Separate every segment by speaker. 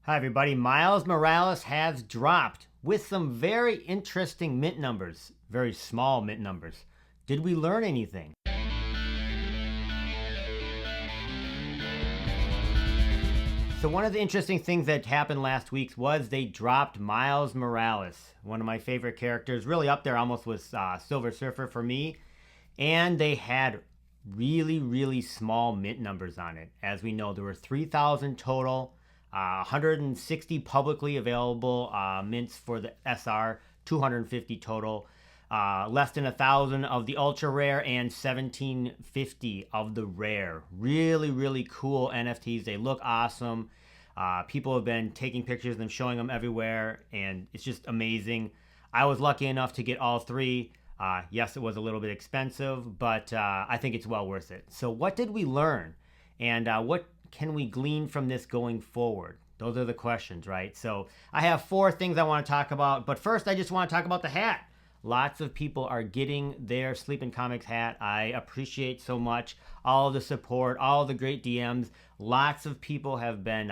Speaker 1: Hi, everybody. Miles Morales has dropped with some very interesting mint numbers, very small mint numbers. Did we learn anything? So, one of the interesting things that happened last week was they dropped Miles Morales, one of my favorite characters, really up there almost with Silver Surfer for me. And they had really, really small mint numbers on it. As we know, there were 3,000 total. 160 publicly available mints for the SR, 250 total. Less than 1,000 of the ultra rare and 1,750 of the rare. Really, really cool NFTs. They look awesome. People have been taking pictures of them, showing them everywhere, and it's just amazing. I was lucky enough to get all three. Yes, it was a little bit expensive, but I think it's well worth it. So, what did we learn? And what can we glean from this going forward? Those are the questions, right? So I have four things I want to talk about, but first I just want to talk about the hat. Lots of people are getting their Sleeping Comics hat. I appreciate so much all the support, all the great DMs. Lots of people have been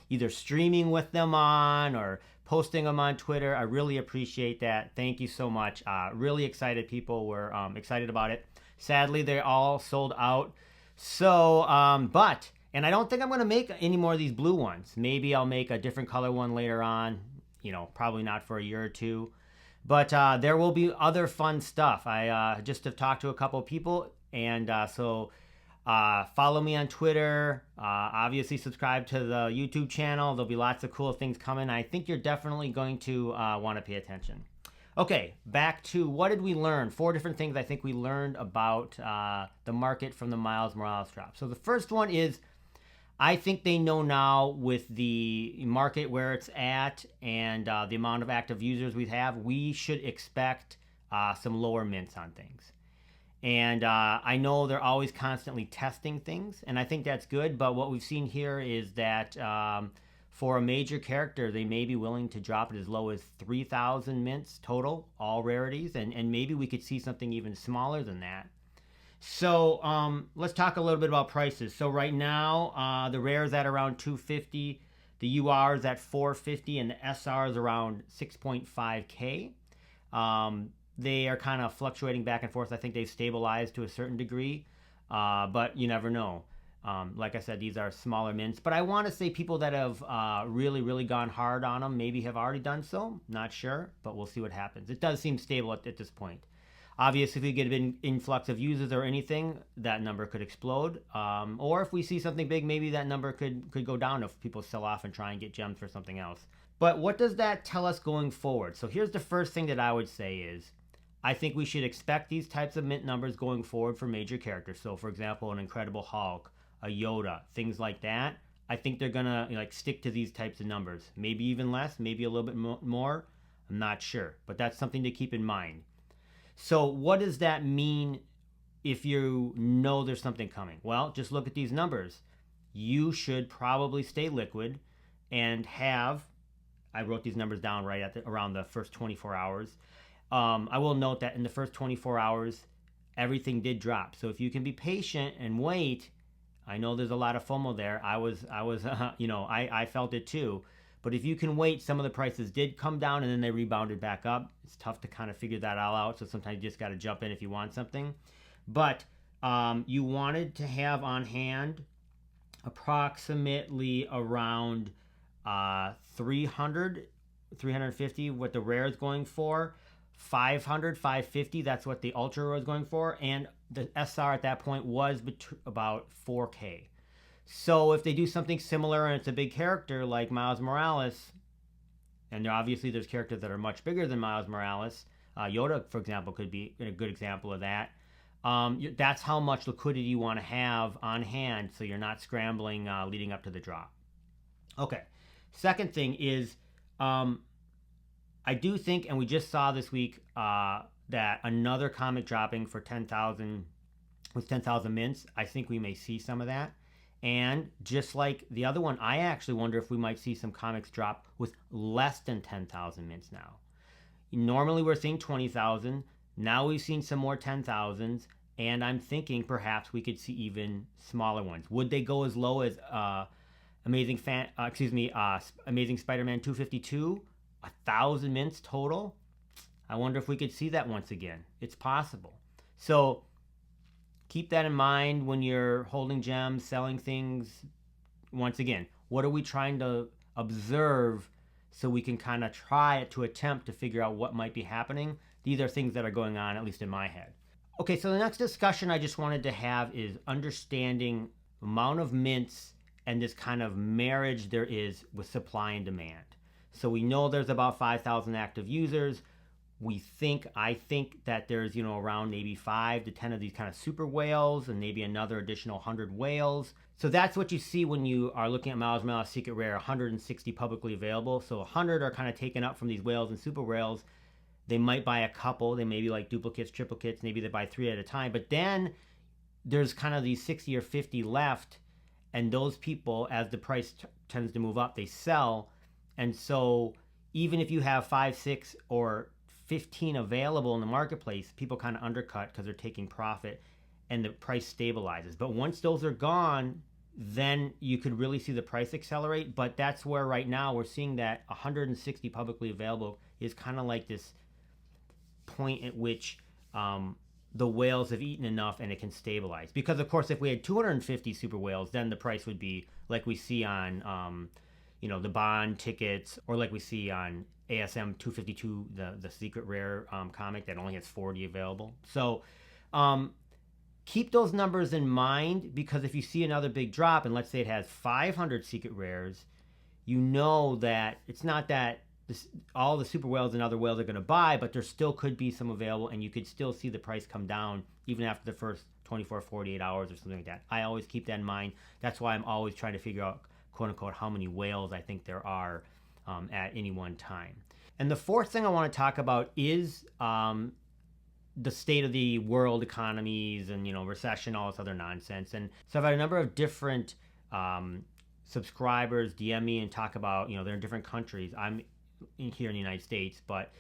Speaker 1: either streaming with them on or posting them on Twitter. I really appreciate that. Thank you so much. Really excited people were excited about it. Sadly, they're all sold out. So, and I don't think I'm going to make any more of these blue ones. Maybe I'll make a different color one later on. Probably not for a year or two. But there will be other fun stuff. I just have talked to a couple of people. And so follow me on Twitter. Obviously, subscribe to the YouTube channel. There'll be lots of cool things coming. I think you're definitely going to want to pay attention. Okay, back to what did we learn? Four different things I think we learned about the market from the Miles Morales drop. So the first one is, I think they know now with the market where it's at and the amount of active users we have, we should expect some lower mints on things. And I know they're always constantly testing things, and I think that's good. But what we've seen here is that for a major character, they may be willing to drop it as low as 3,000 mints total, all rarities, and maybe we could see something even smaller than that. So let's talk a little bit about prices. So right now, the rare is at around 250, the UR is at 450, and the SR is around 6.5K. They are kind of fluctuating back and forth. I think they've stabilized to a certain degree, but you never know. Like I said, these are smaller mints, but I want to say people that have really, really gone hard on them maybe have already done so. Not sure, but we'll see what happens. It does seem stable at this point. Obviously, if we get an influx of users or anything, that number could explode. Or if we see something big, maybe that number could go down if people sell off and try and get gems for something else. But what does that tell us going forward? So here's the first thing that I would say is, I think we should expect these types of mint numbers going forward for major characters. So for example, an Incredible Hulk, a Yoda, things like that. I think they're gonna stick to these types of numbers. Maybe even less, maybe a little bit more. I'm not sure, but that's something to keep in mind. So what does that mean if you know there's something coming? Well, just look at these numbers. You should probably stay liquid and have, I wrote these numbers down right at around the first 24 hours. I will note that in the first 24 hours, everything did drop. So if you can be patient and wait, I know there's a lot of FOMO there. I felt it too. But if you can wait, some of the prices did come down and then they rebounded back up. It's tough to kind of figure that all out. So sometimes you just got to jump in if you want something. But you wanted to have on hand approximately around 300, 350, what the rare is going for. 500, 550, that's what the ultra was going for. And the SR at that point was about 4K. So if they do something similar and it's a big character like Miles Morales, and there's characters that are much bigger than Miles Morales, Yoda, for example, could be a good example of that. That's how much liquidity you want to have on hand so you're not scrambling leading up to the drop. Okay, second thing is I do think, and we just saw this week, that another comic dropping for 10,000 with 10,000 mints. I think we may see some of that. And just like the other one, I actually wonder if we might see some comics drop with less than 10,000 mints now. Normally we're seeing 20,000. Now we've seen some more 10,000s. And I'm thinking perhaps we could see even smaller ones. Would they go as low as a Amazing Spider-Man 252, 1,000 mints total. I wonder if we could see that once again. It's possible. So keep that in mind when you're holding gems, selling things. Once again, what are we trying to observe so we can kind of try to attempt to figure out what might be happening? These are things that are going on, at least in my head. Okay, so the next discussion I just wanted to have is understanding the amount of mints and this kind of marriage there is with supply and demand. So we know there's about 5,000 active users. I think that there's, around maybe 5 to 10 of these kind of super whales and maybe another additional 100 whales. So that's what you see when you are looking at Miles Morales Secret Rare, 160 publicly available. So 100 are kind of taken up from these whales and super whales. They might buy a couple. They may be like duplicates, triplicates. Maybe they buy 3 at a time. But then there's kind of these 60 or 50 left. And those people, as the price tends to move up, they sell. And so even if you have 5, 6, or 15 available in the marketplace, people kind of undercut because they're taking profit and the price stabilizes. But once those are gone, then you could really see the price accelerate. But that's where right now we're seeing that 160 publicly available is kind of like this point at which the whales have eaten enough and it can stabilize. Because of course, if we had 250 super whales, then the price would be like we see on the bond tickets, or like we see on ASM 252, the secret rare comic that only has 40 available. So keep those numbers in mind, because if you see another big drop, and let's say it has 500 secret rares, you know that it's not that all the super whales and other whales are going to buy, but there still could be some available, and you could still see the price come down even after the first 24, 48 hours or something like that. I always keep that in mind. That's why I'm always trying to figure out, quote unquote, how many whales I think there are at any one time. And the fourth thing I want to talk about is the state of the world economies and, recession, all this other nonsense. And so I've had a number of different subscribers DM me and talk about, they're in different countries. I'm here in the United States, but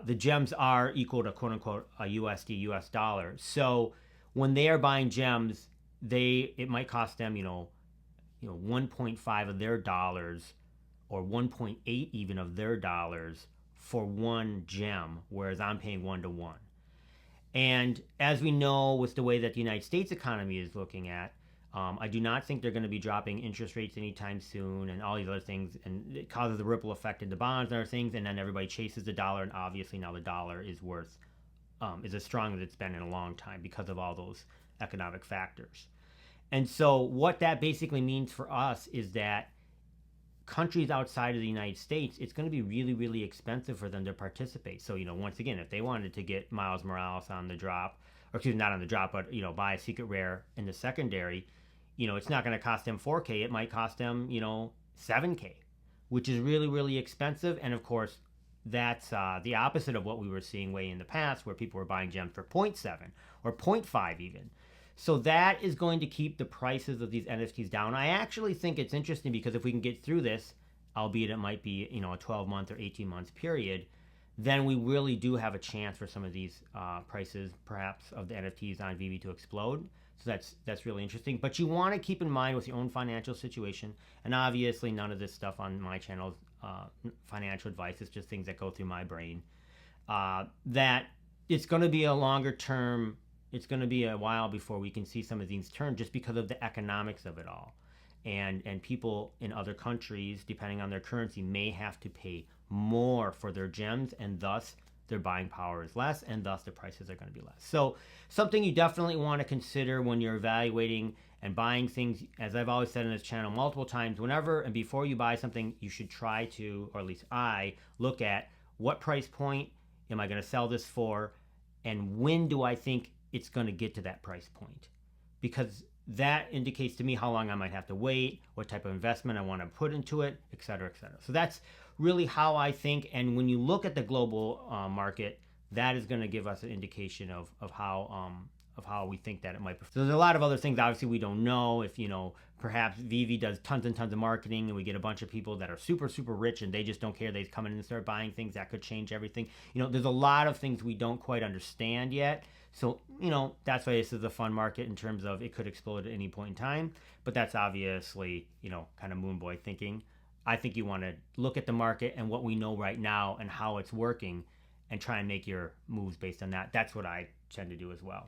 Speaker 1: the gems are equal to, quote unquote, a USD, US dollar. So when they are buying gems, it might cost them, 1.5 of their dollars, or 1.8 even of their dollars for one gem, whereas I'm paying 1 to 1. And as we know, with the way that the United States economy is looking at, I do not think they're going to be dropping interest rates anytime soon and all these other things, and it causes a ripple effect into bonds and other things, and then everybody chases the dollar, and obviously now the dollar is as strong as it's been in a long time because of all those economic factors. And so what that basically means for us is that countries outside of the United States, it's going to be really, really expensive for them to participate. So, once again, if they wanted to get Miles Morales on the drop, or excuse me, not on the drop, but, buy a secret rare in the secondary, it's not going to cost them 4K. It might cost them, 7K, which is really, really expensive. And of course, that's the opposite of what we were seeing way in the past, where people were buying gems for 0.7 or 0.5 even. So that is going to keep the prices of these NFTs down. I actually think it's interesting because if we can get through this, albeit it might be, a 12-month or 18-month period, then we really do have a chance for some of these prices, perhaps, of the NFTs on VeVe to explode. So that's really interesting. But you want to keep in mind with your own financial situation, and obviously none of this stuff on my channel is financial advice. It's just things that go through my brain, that it's going to be a longer term. It's going to be a while before we can see some of these turn, just because of the economics of it all. And people in other countries, depending on their currency, may have to pay more for their gems, and thus their buying power is less, and thus the prices are going to be less. So something you definitely want to consider when you're evaluating and buying things. As I've always said in this channel multiple times, whenever and before you buy something, you should try to, or at least I, look at what price point am I going to sell this for, and when do I think it's going to get to that price point, because that indicates to me how long I might have to wait, what type of investment I want to put into it, et cetera, et cetera. So that's really how I think. And when you look at the global market, that is going to give us an indication of how we think that it might. So there's a lot of other things, obviously, we don't know if, perhaps VeVe does tons and tons of marketing and we get a bunch of people that are super, super rich and they just don't care. They come in and start buying things that could change everything. There's a lot of things we don't quite understand yet. So, that's why this is a fun market in terms of it could explode at any point in time. But that's obviously, kind of moon boy thinking. I think you want to look at the market and what we know right now and how it's working and try and make your moves based on that. That's what I tend to do as well.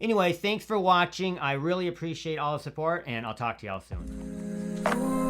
Speaker 1: Anyway, thanks for watching. I really appreciate all the support, and I'll talk to y'all soon.